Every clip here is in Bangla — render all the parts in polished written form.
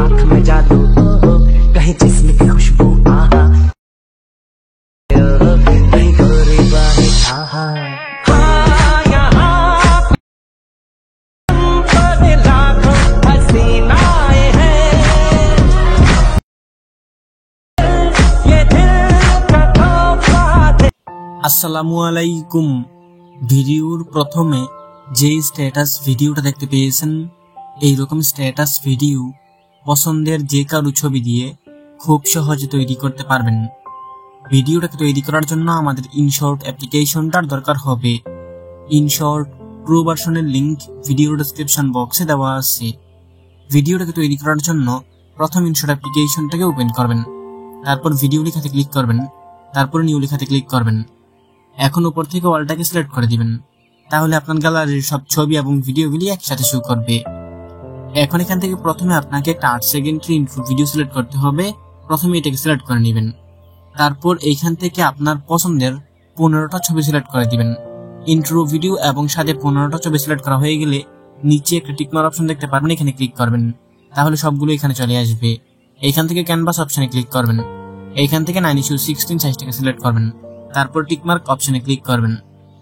आँख में जादू कहीं जिस्म की खुशबू आहा कहीं गोरी बाहें आहा আসসালামু আলাইকুম। ভিডিওর প্রথমে যে স্ট্যাটাস ভিডিওটা দেখতে পেয়েছেন, এইরকম স্ট্যাটাস ভিডিও পছন্দের যে কারো ছবি দিয়ে খুব সহজে তৈরি করতে পারবেন। ভিডিওটাকে তৈরি করার জন্য আমাদের ইনশর্ট অ্যাপ্লিকেশনটার দরকার হবে। ইনশর্ট প্রো ভার্সনের লিংক ভিডিও ডেসক্রিপশন বক্সে দেওয়া আছে। ভিডিওটাকে তৈরি করার জন্য প্রথম ইনশর্ট অ্যাপ্লিকেশনটাকে ওপেন করবেন, তারপর ভিডিও লেখাতে ক্লিক করবেন, তারপর নিউ লেখাতে ক্লিক করবেন। এখন উপর থেকে অলটাকে সিলেক্ট করে দিবেন, তাহলে আপনার গ্যালারির সব ছবি এবং ভিডিওগুলি একসাথে শো করবে। এখন এখান থেকে প্রথমে আপনাকে একটা 8 সেকেন্ডের ইন্ট্রো ভিডিও সিলেক্ট করতে হবে। প্রথমে এটাকে সিলেক্ট করে নেবেন, তারপর এইখান থেকে আপনার পছন্দের 15টা ছবি সিলেক্ট করে দিবেন। ইন্ট্রো ভিডিও এবং সাথে 15টা ছবি সিলেক্ট করা হয়ে গেলে নিচে একটা টিকমার্ক অপশন দেখতে পারবেন, এখানে ক্লিক করবেন, তাহলে সবগুলো এখানে চলে আসবে। এইখান থেকে ক্যানভাস অপশনে ক্লিক করবেন, এইখান থেকে 9:16 সাইজটাকে সিলেক্ট করবেন, তারপর টিকমার্ক অপশনে ক্লিক করবেন।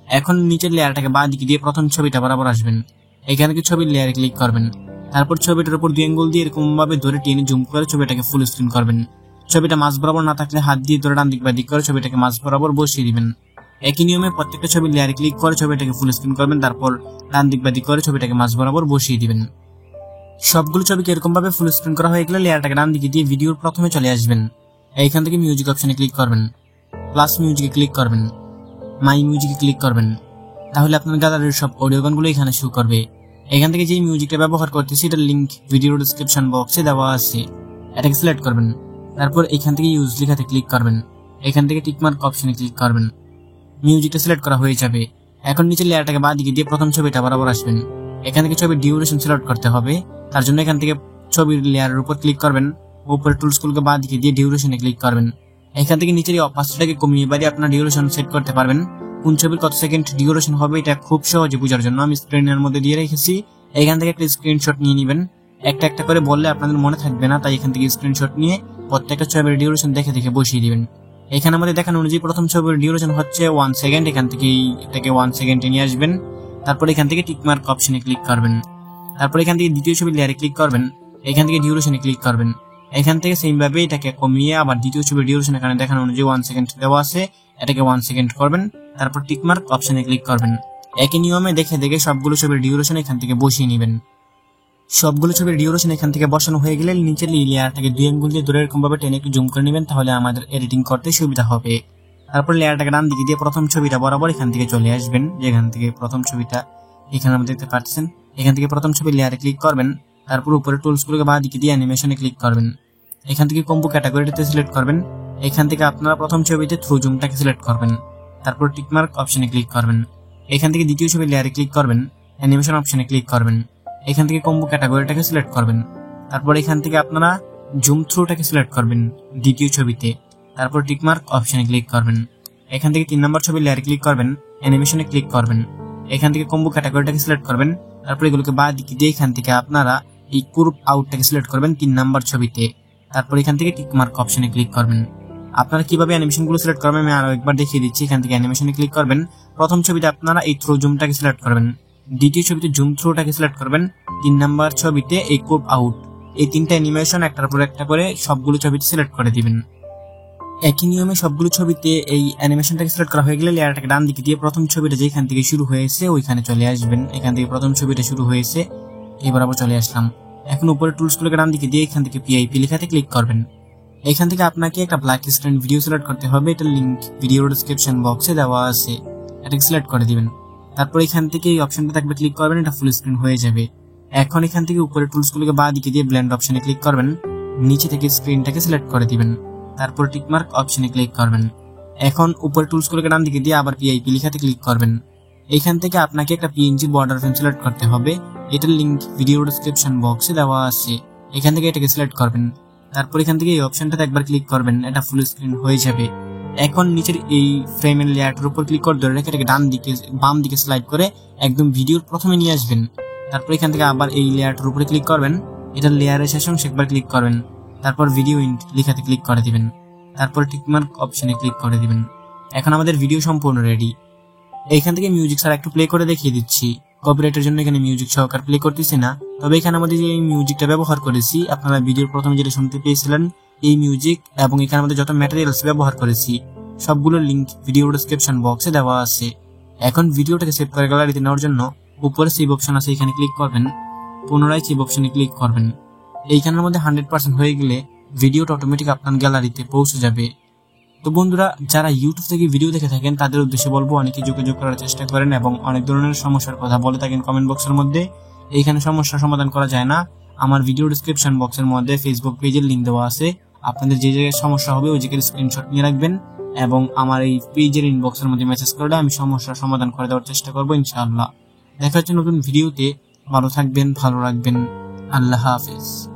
এখন নিচের লেয়ারটাকে বাঁ দিকে দিয়ে প্রথম ছবিটা বরাবর আসবেন, এখান থেকে ছবির লেয়ারে ক্লিক করবেন, তারপর ছবিটার উপর 2 আঙ্গুল দিয়ে এরকম ভাবে ধরে টেনে জুম করে ছবিটাকে ফুল স্ক্রিন করবেন। ছবিটা মাঝ বরাবর না থাকলে হাত দিয়ে ধরে ডান দিক বা দিক করে ছবিটাকে মাঝ বরাবর বসিয়ে দিবেন। একই নিয়মে প্রত্যেকটা ছবির লেয়ারে ক্লিক করে ছবিটাকে ফুল স্ক্রিন করবেন, তারপর ডান দিক বা দিক করে ছবিটাকে মাঝ বরাবর বসিয়ে দিবেন। সবগুলো ছবিকে এরকম ভাবে ফুল স্ক্রিন করা হয়ে গেলে লেয়ারটাকে ডান দিকে দিয়ে ভিডিওর প্রথমে চলে আসবেন। এইখান থেকে মিউজিক অপশনে ক্লিক করবেন, প্লাস মিউজিকে ক্লিক করবেন, মাই মিউজিকে ক্লিক করবেন, তাহলে আপনার গ্যালারির সব অডিও গানগুলো এখানে শো করবে। এখান থেকে যে মিউজিকটা ব্যবহার করতেছি এটার লিংক ভিডিও ডেসক্রিপশন বক্সে দেওয়া আছে, এটাকে সিলেক্ট করবেন, তারপর এখান থেকে ইউজ লেখাতে ক্লিক করবেন, এখান থেকে টিকমার্ক অপশনে ক্লিক করবেন। মিউজিকটা সিলেক্ট করা হয়ে যাবে। এখন নিচের লেয়ারটাকে বাঁ দিকে দিয়ে প্রথম ছবিটা বরাবর আসবেন, এখান থেকে ছবির ডিউরেশন সিলেক্ট করতে হবে। তার জন্য এখান থেকে ছবির লেয়ারের উপর ক্লিক করবেন, উপরে টুলসগুলোকে বাঁ দিকে দিয়ে ডিউরেশনে ক্লিক করবেন। এখান থেকে নিচের এই অপাসিটিটাকে কমিয়ে বাড়িয়ে আপনার ডিউরেশন সেট করতে পারবেন। কোন ছবির কত সেকেন্ড ডিউরেশন হবে এটা খুব সহজে বোঝার জন্য আমি স্ক্রিনের মধ্যে দিয়ে রেখেছি। এখান থেকে একটা স্ক্রিনশট নিয়ে নেবেন, একটা একটা করে বললে আপনাদের মনে থাকবে না, তাই এখান থেকে স্ক্রিনশট নিয়ে প্রত্যেকটা ছবির ডিউরেশন দেখে দেখে বসিয়ে দিবেন। এখানে আমাদের দেখানো অনুযায়ী প্রথম ছবির ডিউরেশন হচ্ছে 1 সেকেন্ড, এখান থেকে এটাকে 1 সেকেন্ডে নিয়ে আসবেন, তারপর এখান থেকে টিকমার্ক অপশনে ক্লিক করবেন, তারপর এখান থেকে দ্বিতীয় ছবির লেয়ারে ক্লিক করবেন, এখান থেকে ডিউরেশনে ক্লিক করবেন। এখান থেকে সেম ভাবে এটাকে কমিয়ে আবার দ্বিতীয় ছবির ডিউরেশন এখানে দেখানো অনুযায়ী 1 সেকেন্ড দেওয়া আছে, এটাকে 1 সেকেন্ড করবেন, তারপর টিকমার্ক অপশনে ক্লিক করবেন। একই নিয়মে দেখে দেখে সবগুলো ছবির ডিউরেশন এখান থেকে বসিয়ে নেবেন। সবগুলো ছবির ডিউরেশন এখান থেকে বসানো হয়ে গেলে নিচের লেয়ারটাকে 2 আঙ্গুল দিয়ে ধরে এরকম ভাবে টেনে একটু জুম করে নেবেন, তাহলে আমাদের এডিটিং করতে সুবিধা হবে। তারপর লেয়ারটাকে ডান দিকে দিয়ে প্রথম ছবিটা বরাবর এখান থেকে চলে আসবেন, যেখান থেকে প্রথম ছবিটা এখানে আমরা দেখতে পাচ্ছেন। এখান থেকে প্রথম ছবির লেয়ারে ক্লিক করবেন, তারপর উপরে টুলসগুলোকে বাঁ দিকে দিয়ে অ্যানিমেশনে ক্লিক করবেন। এখান থেকে কম্বো ক্যাটাগরিটাতে সিলেক্ট করবেন, এখান থেকে আপনারা প্রথম ছবিতে থ্রু জুমটাকে সিলেক্ট করবেন, তারপর টিকমার্ক অপশনে ক্লিক করবেন। এখান থেকে দ্বিতীয় ছবির লেয়ারে ক্লিক করবেন, অ্যানিমেশন অপশনে ক্লিক করবেন, এখান থেকে কম্বো ক্যাটাগরিটাকে সিলেক্ট করবেন, তারপর এখান থেকে আপনারা জুম থ্রুটাকে সিলেক্ট করবেন দ্বিতীয় ছবিতে, তারপর টিকমার্ক অপশনে ক্লিক করবেন। এখান থেকে 3 নম্বর ছবির লেয়ারে ক্লিক করবেন, অ্যানিমেশনে ক্লিক করবেন, এখান থেকে কম্বো ক্যাটাগরিটাকে সিলেক্ট করবেন, তারপর এগুলোকে বাঁ দিকে দিয়ে এখান থেকে আপনারা এই কুর্ভ আউটটাকে সিলেক্ট করবেন 3 নম্বর ছবিতে, তারপর এখান থেকে টিকমার্ক অপশনে ক্লিক করবেন। আপনারা কিভাবে অ্যানিমেশনগুলো সিলেক্ট করবেন আমি আরো একবার দেখিয়ে দিচ্ছি। এখান থেকে অ্যানিমেশনে ক্লিক করবেন, প্রথম ছবিতে আপনারা এই থ্রু জুমটাকে সিলেক্ট করবেন, দ্বিতীয় ছবিতে জুম থ্রুটাকে সিলেক্ট করবেন, 3 নম্বর ছবিতে এই কুর্ভ আউট, এই 3টা অ্যানিমেশন একটার পর একটা করে সবগুলো ছবিতে সিলেক্ট করে দিবেন। একই নিয়মে সবগুলো ছবিতে এই অ্যানিমেশনটাকে সিলেক্ট করা হয়ে গেলে লেয়ারটাকে ডান দিকে দিয়ে প্রথম ছবিটা যেখান থেকে শুরু হয়েছে ওইখানে চলে আসবেন। এখান থেকে প্রথম ছবিটা শুরু হয়েছে, এবার আবার চলে আসলাম। এখন উপরে টুলসগুলোকে ডান দিকে দিয়ে এখান থেকে পিআইপি লেখাতে ক্লিক করবেন। এখান থেকে আপনাকে একটা ব্ল্যাক স্ক্রিন ভিডিও সিলেক্ট করতে হবে, এটার লিংক ভিডিও ডেসক্রিপশন বক্সে দেওয়া আছে, এটাকে সিলেক্ট করে দিবেন। তারপর এখান থেকে এই অপশনটা থাকবে, ক্লিক করবেন, এটা ফুল স্ক্রিন হয়ে যাবে। এখন এখান থেকে উপরে টুলসগুলোকে বাঁ দিকে দিয়ে ব্লেন্ড অপশনে ক্লিক করবেন, নিচে থেকে স্ক্রিনটাকে সিলেক্ট করে দিবেন, তারপর টিকমার্ক অপশনে ক্লিক করবেন। এখন উপরে টুলসগুলোকে ডান দিকে দিয়ে আবার পিআইপি লেখাতে ক্লিক করবেন। এখান থেকে আপনাকে একটা পিএনজি বর্ডার ফ্রেম সিলেক্ট করতে হবে, এটার লিংক ভিডিও ডেসক্রিপশন বক্সে দেওয়া আছে, এখান থেকে এটাকে সিলেক্ট করবেন। তারপর এখান থেকে এই অপশনটাতে একবার ক্লিক করবেন, এটা ফুল স্ক্রিন হয়ে যাবে। এখন নিচের এই ফ্রেমের লেয়ারটার উপর ক্লিক করে ধরে রেখে এটাকে বাম দিকে স্লাইড করে একদম ভিডিওর প্রথমে নিয়ে আসবেন। তারপর এখান থেকে আবার এই লেয়ারটার উপরে ক্লিক করবেন, এটা লেয়ারের শেষ অংশে একবার ক্লিক করবেন, তারপর ভিডিও ইন্ট লেখাতে ক্লিক করে দিবেন, তারপর টিকমার্ক অপশনে ক্লিক করে দিবেন। এখন আমাদের ভিডিও সম্পূর্ণ রেডি। এইখান থেকে মিউজিক ছাড়া একটু প্লে করে দেখিয়ে দিচ্ছি। কপিরাইটের জন্য এখানে মিউজিক সহকার প্লে করতেছি না, তবে এখানে আমাদের যে মিউজিকটা ব্যবহার করেছি আপনারা ভিডিওর প্রথমে যেটা শুনতে পেয়েছিলেন এই মিউজিক, এবং এখানে আমাদের যত ম্যাটেরিয়ালস ব্যবহার করেছি সবগুলোর লিঙ্ক ভিডিও ডেসক্রিপশন বক্সে দেওয়া আছে। এখন ভিডিওটাকে সেভ করে গ্যালারিতে নেওয়ার জন্য উপরে সেভ অপশন আছে, এখানে ক্লিক করবেন, পুনরায় সেভ অপশনে ক্লিক করবেন। এইখানের মধ্যে 100% হয়ে গেলে ভিডিওটা অটোমেটিক আপনার গ্যালারিতে পৌঁছে যাবে। তো বন্ধুরা, যারা ইউটিউব থেকে ভিডিও দেখে থাকেন তাদের উদ্দেশ্যে বলবো অনেকে যোগাযোগ করার চেষ্টা করেন এবং অনেক ধরনের সমস্যার কথা বলে থাকেন কমেন্ট বক্সের মধ্যে। এইখানে সমস্যার সমাধান করা যায় না। আমার ভিডিও ডেসক্রিপশন বক্সের মধ্যে ফেসবুক পেজের লিঙ্ক দেওয়া আছে, আপনাদের যে জায়গায় সমস্যা হবে ওই জায়গায় স্ক্রিনশট নিয়ে রাখবেন এবং আমার এই পেজের ইনবক্সের মধ্যে মেসেজ করলে আমি সমস্যার সমাধান করে দেওয়ার চেষ্টা করবো ইনশাআল্লাহ। দেখা হচ্ছে নতুন ভিডিওতে। ভালো থাকবেন, ভালো রাখবেন। আল্লাহ হাফেজ।